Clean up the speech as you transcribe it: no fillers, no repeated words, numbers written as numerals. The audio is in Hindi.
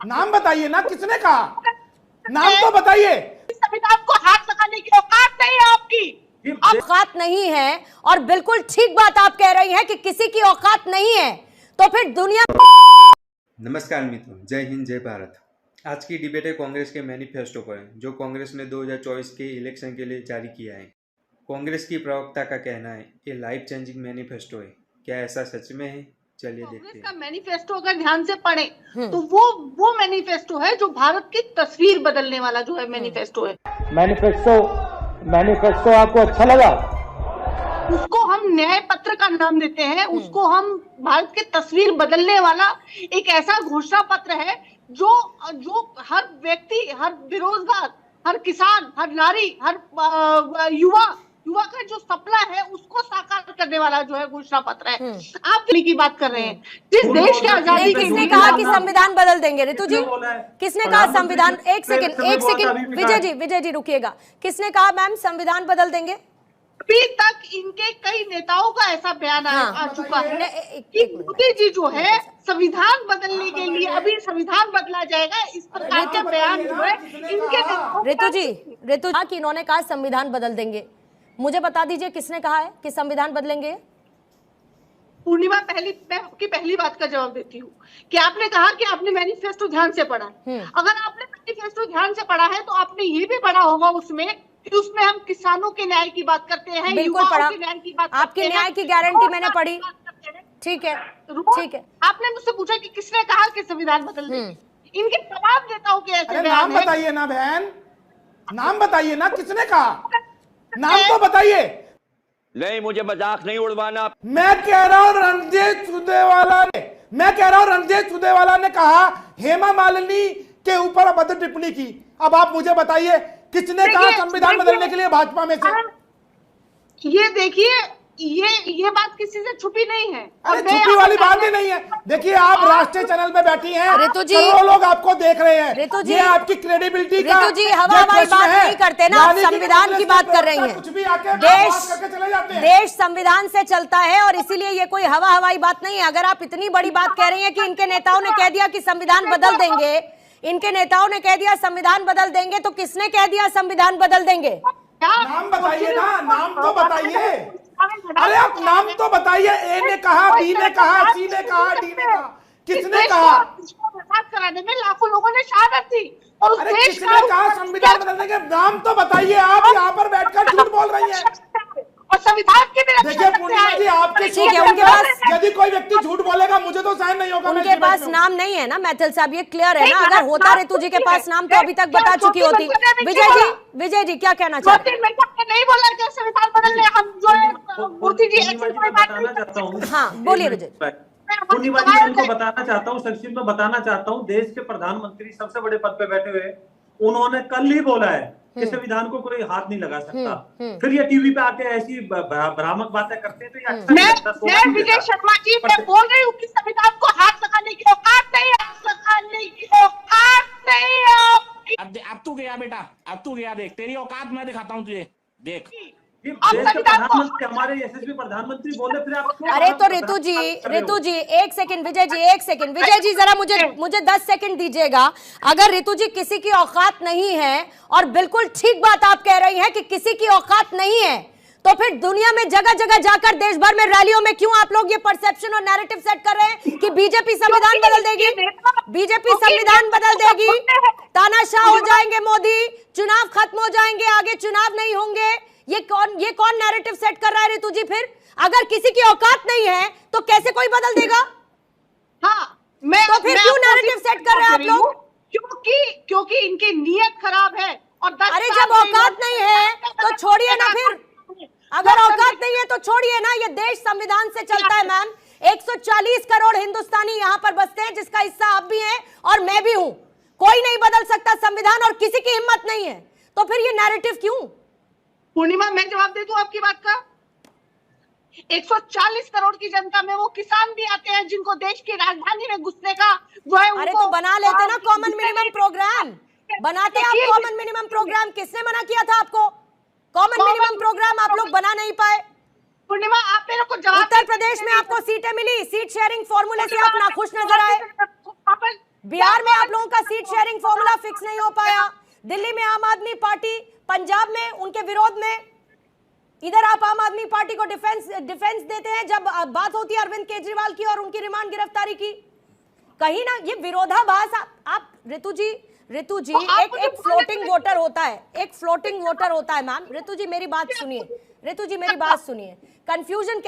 नाम बताइए ना, किसने कहा? नाम तो बताइए। संविधान को हाथ लगाने की औकात नहीं है आपकी। औकात नहीं है, और बिल्कुल ठीक बात आप कह रही हैं कि किसी की औकात नहीं है, तो फिर दुनिया। नमस्कार मित्रों, जय हिंद, जय भारत। आज की डिबेट है कांग्रेस के मैनिफेस्टो पर, जो कांग्रेस ने 2024 के इलेक्शन के लिए जारी किया है। कांग्रेस की प्रवक्ता का कहना है ये लाइफ चेंजिंग मैनिफेस्टो है। क्या ऐसा सच में है? चलिए देखते कांग्रेस हैं। का मैनिफेस्टो अगर ध्यान से पढ़े तो वो मैनिफेस्टो है जो भारत की तस्वीर बदलने वाला जो है मैनिफेस्टो है। मैनिफेस्टो आपको अच्छा लगा? उसको हम न्याय पत्र का नाम देते हैं, उसको हम भारत की तस्वीर बदलने वाला एक ऐसा घोषणा पत्र है जो हर व्यक्ति, हर बेरोजगार, हर किसान, हर नारी, हर युवा का जो सपना है उसको साकार करने वाला जो है घोषणा पत्र है। आप दिल्ली की बात कर रहे हैं, जिस देश की आजादी के किसने कहा कि संविधान बदल देंगे? ऋतु जी, किसने कहा संविधान? एक सेकंड विजय जी रुकिएगा। किसने कहा मैम संविधान बदल देंगे? अभी तक इनके कई नेताओं का ऐसा बयान आ चुका है कि मोदी जी जो है संविधान बदलने के लिए अभी संविधान बदला जाएगा, इस प्रकार के बयान जो है इनके। ऋतु जी कि इन्होंने कहा संविधान बदल देंगे, मुझे बता दीजिए किसने कहा है कि संविधान बदलेंगे? पूर्णिमा, मैं आपकी पहली बात का जवाब देती हूँ कि आपने कहा कि आपने मैनिफेस्टो ध्यान से पढ़ा है। अगर आपने मैनिफेस्टो ध्यान से पढ़ा है तो आपने ये भी पढ़ा होगा उसमें हम किसानों के न्याय की बात करते हैं, बिल्कुल पढ़ा। के न्याय की बात आपके न्याय की गारंटी मैंने पढ़ी। ठीक है। आपने मुझसे पूछा कि किसने कहा कि संविधान बदल देंगे। इनके तमाम नेताओं के ऐसे नाम बताइए ना बहन, नाम बताइए ना, किसने कहा? नाम तो बताइए। नहीं, मुझे मजाक नहीं उड़वाना। मैं कह रहा हूं रणजीत सुदेवाला ने कहा हेमा मालिनी के ऊपर अभद्र टिप्पणी की। अब आप मुझे बताइए किसने कहा संविधान बदलने के लिए भाजपा में से? ये देखिए, ये बात किसी से छुपी नहीं है। अरे छुपी वाली बात ही नहीं है। देखिए, आप राष्ट्रीय चैनल में बैठी हैं, करोड़ों लोग आपको देख रहे हैं। ये आपकी क्रेडिबिलिटी का ऋतु जी हवा-हवाई बात नहीं करते ना, आप संविधान की बात कर रही हैं। देश संविधान से चलता है और इसीलिए ये कोई हवा हवाई बात नहीं है। अगर आप इतनी बड़ी बात कह रही हैं कि इनके नेताओं ने कह दिया कि संविधान बदल देंगे, इनके नेताओं ने कह दिया संविधान बदल देंगे, तो किसने कह दिया संविधान बदल देंगे? नाम बताइए ना, नाम तो बताइए। अरे आप नाम तो बताइए। ए ने कहा, बी ने कहा, सी ने कहा, डी ने कहा, किसने कहा? कराने में लाखों लोगों ने शहादत दी। और अरे किसने कहा संविधान बदलने के? नाम तो बताइए। आप यहाँ पर बैठकर झूठ बोल रही हैं। और संविधान के देखिए पूर्णिमा जी, आपके ठीक है, उनके पास यदि कोई व्यक्ति झूठ बोलेगा मुझे तो सहन नहीं होगा। उनके पास नाम नहीं है ना मैथिल साहब, ये क्लियर है ना। अगर होता ऋतु जी के पास नाम तो अभी तक बता चुकी होती। विजय जी क्या कहना चाहते हैं? नहीं बोला कि संविधान बदलने हम जो मोदी जी बताना चाहता हूँ। हाँ बोलिए विजय। पूर्णिमा जी, उनको बताना चाहता हूँ, संक्षिप्त में बताना चाहता हूँ। देश के प्रधानमंत्री सबसे बड़े पद पे बैठे हुए, उन्होंने कल ही बोला है कि संविधान को कोई हाथ नहीं लगा सकता। फिर ये टीवी पे आके ऐसी भ्रामक बातें करते हैं, तो ये अच्छा नहीं लगता। मैं विजय शर्मा जी, मैं बोल रही हूँ कि संविधान को हाथ लगाने की औकात नहीं है, अब तू गया बेटा, अब तू गया। देख तेरी औकात मैं दिखाता हूँ तुझे, देख। प्रधानमंत्री, हमारे यशस्वी प्रधानमंत्री बोले, फिर आप अरे तो ऋतु जी एक सेकंड, विजय जी जरा मुझे 10 सेकंड दीजिएगा। अगर ऋतु जी किसी की औकात नहीं है, और बिल्कुल ठीक बात आप कह रही हैं कि किसी की औकात नहीं है, तो फिर दुनिया में जगह जगह जाकर देश भर में रैलियों में क्यों आप लोग ये परसेप्शन और नैरेटिव सेट कर रहे हैं कि बीजेपी संविधान बदल देगी, बीजेपी संविधान बदल देगी, तानाशाह हो जाएंगे मोदी, चुनाव खत्म हो जाएंगे, आगे चुनाव नहीं होंगे? ये कौन नैरेटिव सेट कर रहा है ऋतु जी? फिर अगर किसी की औकात नहीं है तो कैसे कोई बदल देगा? हाँ, तो फिर क्यों नैरेटिव सेट कर रहे हैं आप लोग? क्योंकि इनकी नीयत खराब है। और अरे जब औकात नहीं है तो छोड़िए ना। फिर अगर औकात नहीं है तो छोड़िए ना। ये देश संविधान से चलता है मैम। 140 करोड़ हिंदुस्तानी यहाँ पर बसते हैं, जिसका हिस्सा आप भी हैं और मैं भी हूं। कोई नहीं बदल सकता संविधान, और किसी की हिम्मत नहीं है, तो फिर ये नैरेटिव क्यों? पूर्णिमा, मैं जवाब दे दूं आपकी बात का। 140 करोड़ की जनता में वो किसान भी आते हैं जिनको देश की राजधानी में घुसने का जो है। अरे तो बना लेते ना कॉमन मिनिमम प्रोग्राम, बनाते आप कॉमन मिनिमम प्रोग्राम। किसने मना किया था आपको? कॉमन मिनिमम प्रोग्राम आप लोग बना नहीं पाए। पूर्णिमा, आप मेरे को जवाब। उत्तर प्रदेश में आपको सीटें मिली, सीट शेयरिंग फॉर्मूले से आप नाखुश नजर आए। बिहार में आप लोगों का सीट शेयरिंग फॉर्मूला फिक्स नहीं हो पाया, दिल्ली में आम आदमी पार्टी, पंजाब में उनके विरोध में, इधर आप आम आदमी पार्टी को डिफेंस देते हैं जब बात होती है अरविंद केजरीवाल की और उनकी रिमांड गिरफ्तारी की। कहीं ना ये विरोधाभास आप ऋतु जी एक फ्लोटिंग वोटर होता है, एक फ्लोटिंग वोटर होता है मैम। ऋतु जी मेरी बात सुनिए, कंफ्यूजन